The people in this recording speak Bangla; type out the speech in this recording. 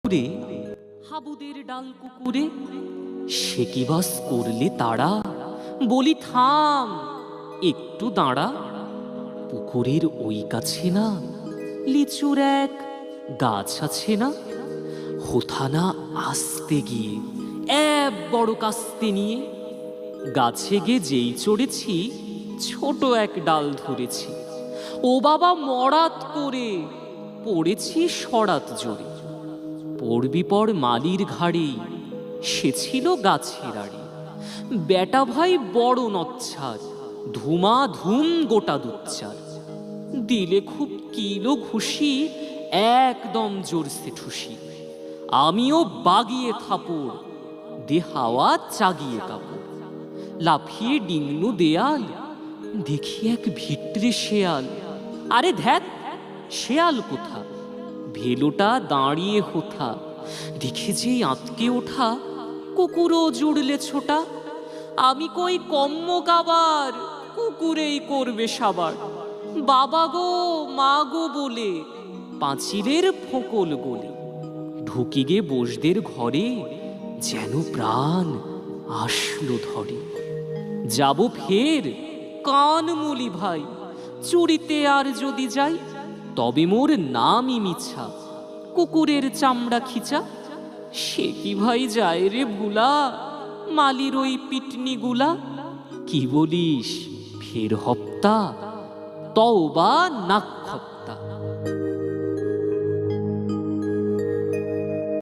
কুকুরে, হাবুদের ডাল কুকুরে, সে কি বাস করলে তারা? বলি থাম, একটু দাঁড়া। পুকুরের ওই কাছে না লিচুর এক গাছ আছে না? হোথানা আসতে গিয়ে এক বড় কাস্তে নিয়ে গাছে গে যেই চড়েছি, ছোট এক ডাল ধরেছি। ও বাবা মরাত করে পড়েছি সরাত জোরে। পড়বি পর মালির ঘাড়েই, সে ছিল গাছের আড়ে। বেটা ভাই বড় নচ্ছার, ধুমা ধুম গোটা দুচ্চার। দিলে খুব কিলো ঘুষি, একদম জোরসে ঠুসি। আমিও বাগিয়ে থাপড়, দে হাওয়া চাগিয়ে কাপড়। লাফিয়ে ডিংনু দেয়াল, দেখি এক ভিটরে শেয়াল। আরে ধ্যাত, শেয়াল কোথা? ভেলোটা দাঁড়িয়ে হোথা। দেখে যেই আঁতকে ওঠা, কুকুরও জুড়লে ছোটা। আমি কই কম্ম গাবার, কুকুরেই করবে সাবার। বাবা গো মা গো বলে পাঁচিলের ফোকল গলে ঢুকি গে বসদের ঘরে, যেন প্রাণ আসলো ধরে। যাব ফের কান মুলি ভাই, চুরিতে আর যদি যাই, তবে মোর নামই মিছা, কুকুরের চামড়া খিচা। সে কি ভাই যায় রে ভুলা, মালির ওই পিটনি গুলা। কি বলিস ফের হপ্তা, তওবা নাক খপ্তা।